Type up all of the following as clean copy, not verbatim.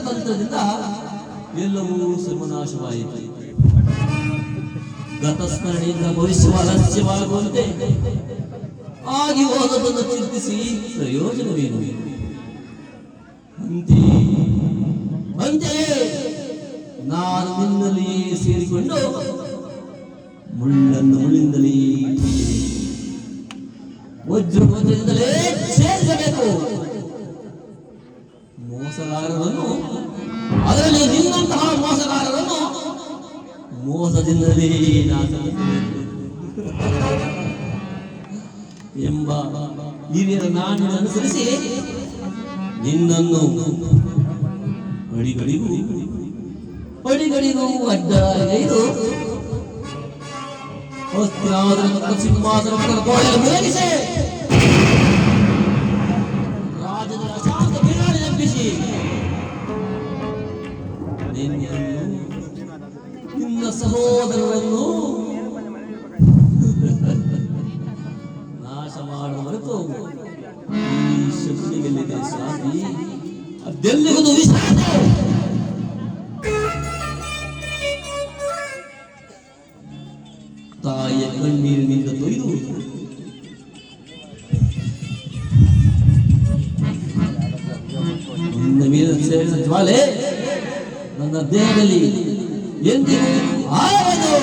ಮಂತ್ರದಿಂದ ಎಲ್ಲವೂ ಸರ್ವನಾಶವಾಯಿತು. ಗತಸ್ಮರಣೆಯಿಂದ ಭವಿಷ್ಯ ಅಲಸ್ಯವಾಗುವಂತೆ ಆಗಿ ಹೋದದನ್ನು ಚಿಂತಿಸಿ ಪ್ರಯೋಜನವೇನು? ಅಂತೆಯೇ ನಾನು ನಿನ್ನಲ್ಲಿಯೇ ಸೇರಿಕೊಂಡು ಮುಳ್ಳನ್ನು ಮುಳ್ಳಿಂದಲೇ ವಜ್ರದಿಂದಲೇ ಸೇರಿಸಬೇಕು. ಮೋಸಗಾರರನ್ನು, ಅದರಲ್ಲಿ ನಿನ್ನಂತಹ ಮೋಸಗಾರರನ್ನು ಮೋಸದಿಂದಲೇ ನಾಶಪಡಿಸಬೇಕು ಎಂಬ ಹಿರಿಯರ ನಾಡಿನ ಅನುಸರಿಸಿ ನಿನ್ನನ್ನು ಅಡಿಗಡಿಗೂ ಅಡ್ಡಗೈದು ಸಿಂಹಾಸನ ಮೇಲಿಸಿ ರಾಜನ ಅಶಾಂತ ಬಿರಾಡಿ ನಂಬಿಸಿ ನಿನ್ನ ಸಹೋದರರನ್ನು ನಾಶ ಮಾಡುವ ಹೊರತು ಈ ಶಕ್ತಿಗೆಲ್ಲಿದೆ ಶಾಂತಿ, ಅದೆಲ್ಲಿಗೂ ವಿಶ್ರಾಂತಿ. ತಾಯಿಯ ಕಣ್ಣೀರಿನಿಂದ ತೊಯ್ದು ನಿನ್ನ ಮೇಲೆ ಸೇರಿದ ಜ್ವಾಲೆ ನನ್ನ ದೇಹದಲ್ಲಿ ಎಂದಿಗೂ ಆರದು.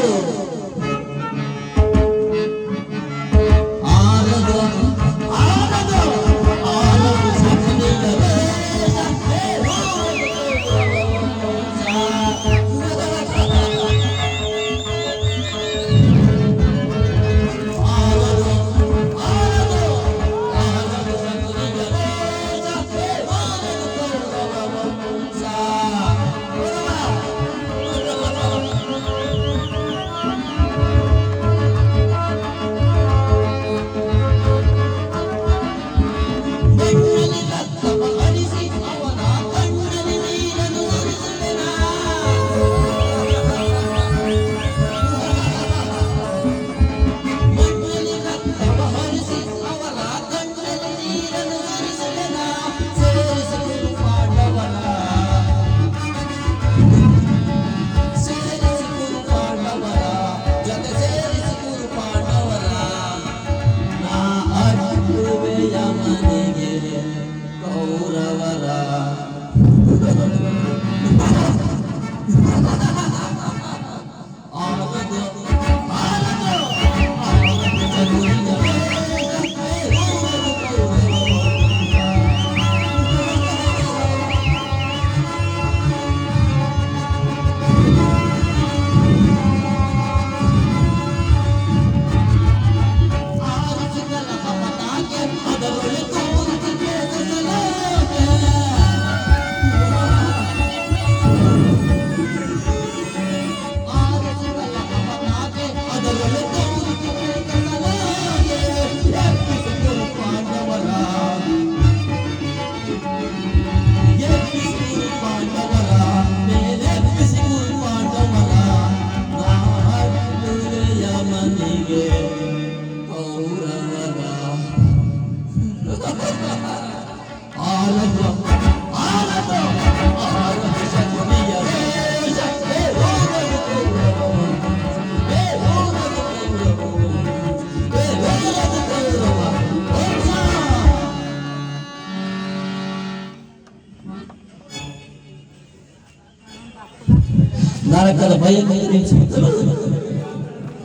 ನರಕದ ಭಯಂಕರ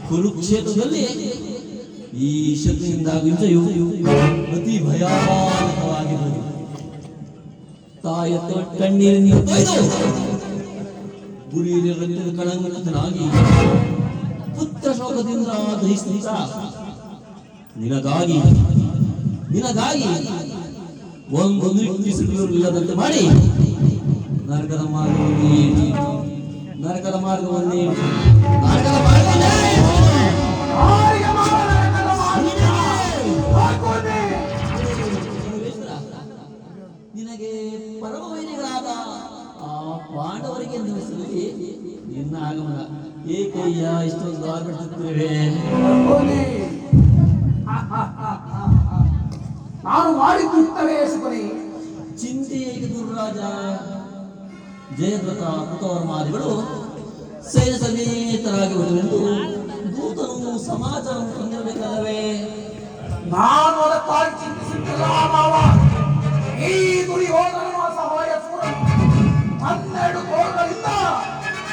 ಕುರುಕ್ಷೇತ್ರದಲ್ಲಿ ಈ ಶಕ್ತಿಯಿಂದಾಗಿ ಅತಿ ಭಯಾನಕವಾಗಿರುವುದು. ತಾಯ ಕಣ್ಣೀರಿನಿಂದ ತೊಯ್ದು ಗುರಿಯ ಕಳಂಕನಾಗಿ ಪುತ್ರ ಶೋಕದಿಂದ ದಹಿಸಿದ ನಿನಗಾಗಿ ಒಂದು ನಿಟ್ಟಿಸಿಲ್ಲದಂತೆ ಮಾಡಿ ನರಕದ ಮಾರ್ಗವನ್ನೇ ನಿನಗೆ ಪರಮ ವೈರಿಗಳಾದ ಆ ಪಾಂಡವರಿಗೆ ನಿಲ್ಲಿಸಲಿ ನಿನ್ನ ಆಗಮನ ಏಕಯ್ಯ ಇಷ್ಟೊಂದು ದ್ವಾರಬಿಡುತ್ತೇವೆ. ನಾನು ಮಾಡಿದ್ದು ಇತ್ತವೇ ಸುಪನಿ? ಚಿಂತೆ ಏಕೆ ದುರ್ರಾಜ? ಜಯದ್ರಥ ಕೃತವರ್ಮಾದಿಗಳು ಸೈನ್ಯ ಸಮೇತರಾಗಿ ಬರುವೆಂದು ದೂತನು ಸಮಾಚಾರ ತಂದಿರಬೇಕಾದವೇ? ನಾನು ಅದಕ್ಕಾಗಿ ಚಿಂತಿಸುತ್ತಿಲ್ಲ ಮಾವ. ಈ ದುರ್ಯೋಧನನ ಸಹಾಯ ಸೂರ 12 ಕೋರಗಳಿಂದ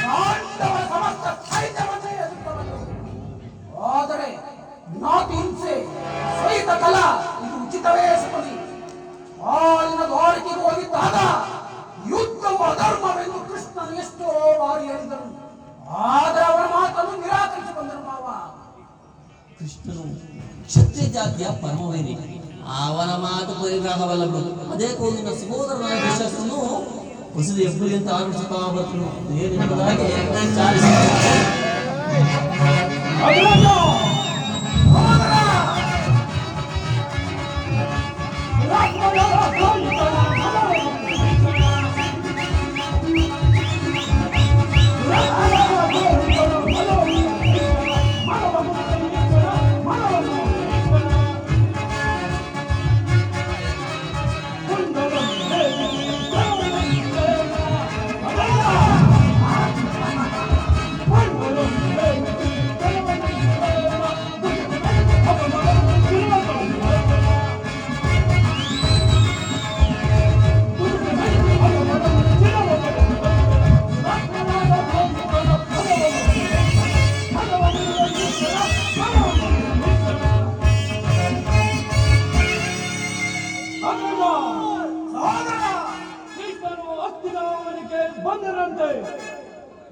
ಪಾಂಡವರ ಸಮಸ್ತ ಸೈನ್ಯವನ್ನೇ ಎದುರಿಸಬಲ್ಲರು. ಆದರೆ ಜ್ಞಾತಿ ಹಿಂಸೆ ಸಹಿತ ಕಲ ಇದು ಉಚಿತವೇ ಸುಮತಿ. ಹಾಲಿನ ದ್ವಾರಕೆಗೆ ಹೋಗಿದ್ದಾಗ ಯುದ್ಧವು ಅಧರ್ಮವೆಂದು ಕೃಷ್ಣನು ಎಷ್ಟೋ ಬಾರಿ ಹೇಳಿದರು. ಆದರೆ ಅವರ ಮಾತನ್ನು ನಿರಾಕರಿಸಿ ಬಂದರು ಮಾವ. ಕೃಷ್ಣನು ಕ್ಷತ್ರಿಯ ಜಾತಿಯ ಪರಮವೇರಿ, ಅವನ ಮಾತು ಪರಿಗ್ರಹವಲ್ಲ ಬಿಡು. ಅದೇ ಕೋಲಿನ ಸಹೋದರನ ಯಶಸ್ಸನ್ನು ಹೊಸದು ಎಬ್ಬಲಿ ಅಂತ ಆರಂಭಿಸುತ್ತಾ ಬರ್ತನು. ಏನೆಂಬುದಾಗಿ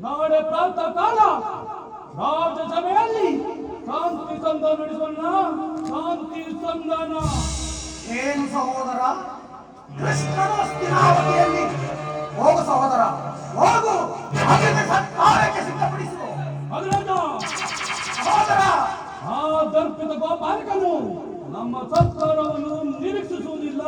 ನಾಳೆ ಪ್ರಾತಃ ಕಾಲ ರಾಜಸಭೆಯಲ್ಲಿ ಶಾಂತಿ ಸಂಧಾನ ನಡೆಸೋಣ. ಶಾಂತಿ ಸಂಧಾನ ಏನು ಸಹೋದರ? ಕೃಷ್ಣನ ಹಸ್ತಿನಾವತಿಯಲ್ಲಿ ಹೋಗು ಸಹೋದರ, ಹೋಗು. ಸರ್ಕಾರಕ್ಕೆ ಸಿದ್ಧಪಡಿಸು ಸಹೋದರ. ಆ ದರ್ಪಿತ ಗೋಪಾಲಕನು ನಮ್ಮ ಸರ್ಕಾರವನ್ನು ನಿರೀಕ್ಷಿಸುವುದಿಲ್ಲ.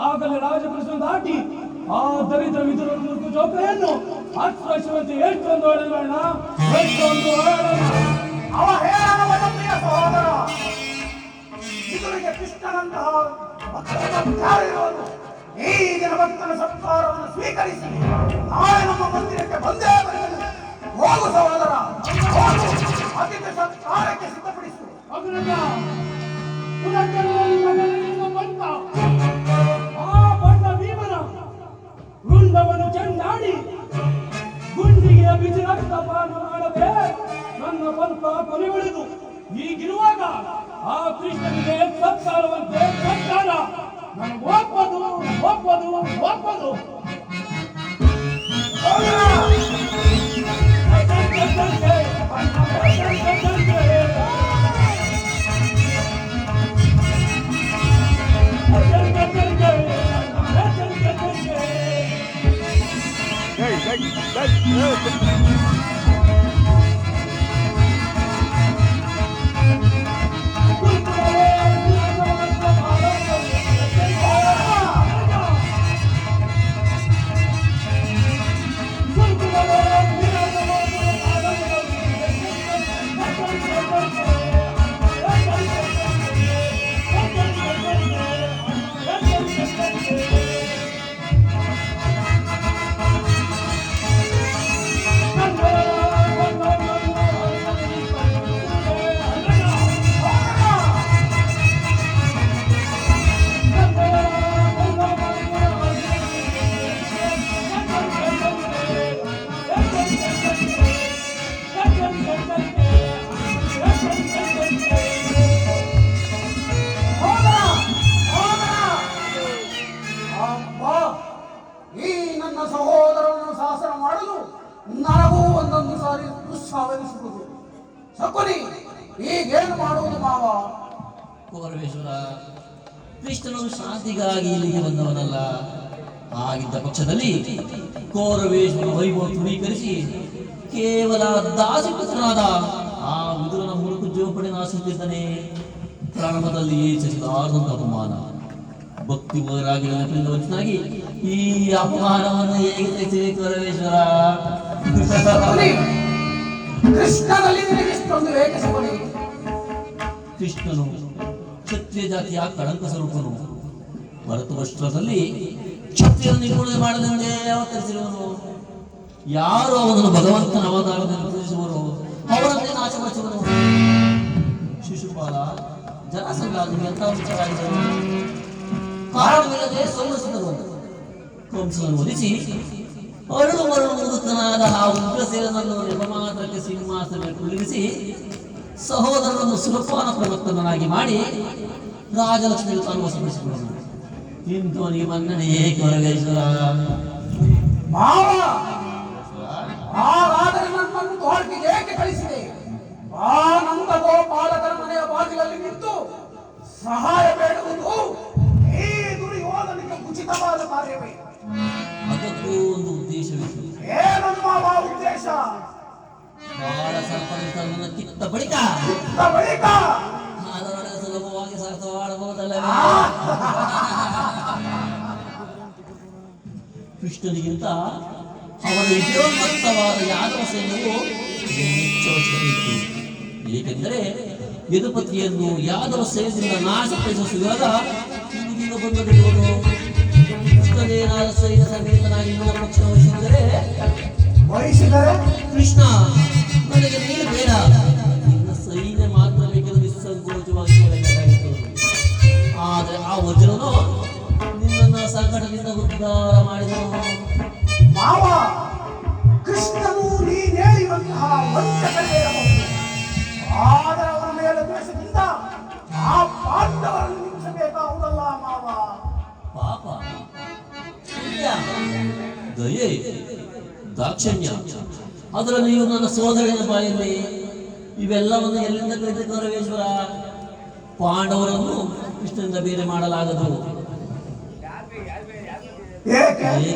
ಆಗಲೇ ರಾಜಪ್ರಶ್ನೆ ದಾಟಿ ಆ ದರಿದ್ರ ವಿದುರ ಜೋಪೆಯನ್ನು ಆಶ್ರಯಿಸುವಂತೆ ಎಷ್ಟೊಂದು ಒಳ್ಳೆಯೋಣ. ಅವ ಹೇಳನವನಪ್ರಿಯ ಸಹೋದರ, ವಿದುರಿಗೆ ಕೃಷ್ಣನಂತಹ ಭಕ್ತರಿರುವುದು. ಈ ದಿನ ಭಕ್ತನ ಸತ್ಕಾರವನ್ನು ಸ್ವೀಕರಿಸಿ ನಾಳೆ ನಮ್ಮ ಮಂದಿರಕ್ಕೆ ಬಂದೇ ಬರಲಿ. ಹೋಗು ಸಹೋದರ, ಹೋಗು. ಅತಿಥಿ ಸತ್ಕಾರಕ್ಕೆ ಸಿದ್ಧಪಡಿಸು. ವೃಂದವನ್ನು ಚೆಂಡಾಡಿ ಗುಂಡಿಗೆ ಬಿಸಿ ರಕ್ತಪಾನ ಮಾಡದೆ ನನ್ನ ಪಂಥ ಕೊನೆಗೊಳಿದು. ಈಗಿರುವಾಗ ಆ ಕೃಷ್ಣನಿಗೆ ಸತ್ಕಾರವಂತೆ ಸತ್ಕಾರ ನಾನು ಒಪ್ಪದು. ತುಚ್ಛವೆನಿಸುವುದು. ಶಕುನಿ, ಈಗೇನು ಮಾಡುವುದು ಮಾವ? ಪರಮೇಶ್ವರ, ಕೃಷ್ಣನು ಶಾಂತಿಗಾಗಿ ಇಲ್ಲಿಗೆ ಬಂದವನಲ್ಲ. ಆಗಿದ್ದ ಪಕ್ಷದಲ್ಲಿ ಕೌರವೇಶ್ವರ ವೈಭವ ತೃಣೀಕರಿಸಿ ಕೇವಲ ದಾಸಿಪುತ್ರನಾದ ಆ ವಿದುರನ ಮುರುಕು ಜೋಪಡಿ ನಾಶಿಸುತ್ತಿದ್ದಾನೆ. ಪ್ರಾರಂಭದಲ್ಲಿ ಚರಿತಾರ್ಧಂತ ಅಪಮಾನ, ಭಕ್ತಿ ಮಗರಾಗಿ ನೆನಪಿನಿಂದ ವಂಚನಾಗಿ ಈ ಅಪಮಾನವನ್ನು ಹೇಗೆ ತೆಗೆಸಿದೆ ಕೌರವೇಶ್ವರ? ಶಕುನಿ, ಕೃಷ್ಣನಲ್ಲಿ ನಿನಗಿಷ್ಟೊಂದು ಏಕೆ ಶಕುನಿ? ಕೃಷ್ಣನು ಕ್ಷತ್ರಿಯ ಜಾತಿಯ ಕಳಂಕ ಸ್ವರೂಪನು. ಭರತವಸ್ತ್ರದಲ್ಲಿ ಕ್ಷತ್ರಿಯ ನಿರ್ಮೂಲನೆ ಮಾಡಲೆಂದೇ ಅವತರಿಸಿರುವನು. ಯಾರು ಅವನನ್ನು ಭಗವಂತನ ಅವತಾರದಲ್ಲಿ ಪೂಜಿಸುವರು ಅವರನ್ನೇ ನಾಶಪಡಿಸುವನು. ಶಿಶುಪಾಲ, ಜನಸಂಘಾದಿಗೆ ಎಂಥ ವಿಚಾರಾಗಿದ್ದರು. ಕಾರಣವಿಲ್ಲದೆ ಸೋಲಿಸಿದರು. ಕಂಸನನ್ನು ಒಲಿಸಿ ಅರಳು ಮರಳು ಮುದುಕನಾದ ಆ ಉಗ್ರಸೇನನ್ನು ನಿರ್ಮಾತ್ರಕ್ಕೆ ಸಿಂಹಾಸನ ಕುಳ್ಳಿರಿಸಿ ಸಹೋದರನನ್ನು ಸುಲಭಾನ ಪ್ರವರ್ತನಾಗಿ ಮಾಡಿ ರಾಜಲಕ್ಷ್ಮಿಗೆ ತಾನು ವಶಪಡಿಸಿಕೊಂಡನು. ಇಂಥವನಿಗೆ ಮನ್ನಣೆಯೇ ಕೌರವೇಶ್ವರ. ಮಾವ, ಹಾಗಾದರೆ ನನ್ನನ್ನು ದ್ವಾರಕೆಗೆ ಏಕೆ ಕಳಿಸಿದೆ? ಆ ನಂದ ಗೋಪಾಲಕರ ಮನೆಯ ಬಾಗಿಲಲ್ಲಿ ನಿಂತು ಸಹಾಯ ಬೇಡುವುದು ಈ ದುರ್ಯೋಧನಿಗೆ ಉಚಿತವಾದ ಕಾರ್ಯವೇ? ಅದಕ್ಕೂ ಒಂದು ಉದ್ದೇಶವಿತ್ತು. ಏನನ್ನು ಮಾವ ಉದ್ದೇಶ? ಬಾಳ ಸರ್ಪಂಚರನ್ನು ಕಿತ್ತ ಬಳಿಕ ಅದರೊಳಗೆ ಸುಲಭವಾಗಿ ಸಾರ್ಥವಾಡಬಹುದಲ್ಲವೇ? ಕೃಷ್ಣನಿಗಿಂತ ಅವರ ವಿದ್ಯೋನ್ಮತ್ತವಾದ ಯಾದವ ಸೈನ್ಯವು ಹೆಚ್ಚು ಅವಶ್ಯಕತೆ ಇತ್ತು. ಏಕೆಂದರೆ ಯದುಪತಿಯನ್ನು ಯಾದವ ಸೈನ್ಯದಿಂದ ನಾಶಪಡಿಸುವಾಗ ಹಿಂದಿನ ಬಂದವರು ಕೃಷ್ಣನೇನಾದ ಸೈನ್ಯ ಸಮೇತನಾಗಿ ಪಕ್ಷ ವಹಿಸಿದರೆ ಕೃಷ್ಣ, ನನಗೆ ನೀನು ಬೇಡ, ನಿನ್ನ ಸೈನ್ಯ ಮಾತ್ರ ಬೇಕೆಂದು ನಿಸ್ಸಂಕೋಚವಾಗಿ ಹೇಳಬೇಕಾಗಿತ್ತು. ಆದರೆ ಆ ವಜ್ರನು ನಿನ್ನನ್ನು ಸಂಕಟದಿಂದ ಉದ್ಧಾರ ಮಾಡಿದನು. ಮಾವ, ಕೃಷ್ಣನು ನೀನೇಳುವಂತಹ ವಂಚಕರೇ ಇರಬಹುದು. ಆದರೆ ಅವರ ಮೇಲೆ ದ್ವೇಷದಿಂದ ಆ ಪಾಂಡವರನ್ನು ನಿಲ್ಲಿಸಬೇಕಾಗುವುದಲ್ಲ ಮಾವ. ಪಾಪ, ಪುಣ್ಯ, ದಯೆ, ದಾಕ್ಷಣ್ಯ, ಅದರಲ್ಲಿಯೂ ನನ್ನ ಸೋದರನ ಬಾಯಲ್ಲಿ ಇವೆಲ್ಲವನ್ನು ಎಲ್ಲಿಂದ ಕಲಿತ ಕೌರವೇಶ್ವರ? ಪಾಂಡವರನ್ನು ಕೃಷ್ಣನಿಂದ ಬೇರೆ ಮಾಡಲಾಗದು. ಏಕೆ?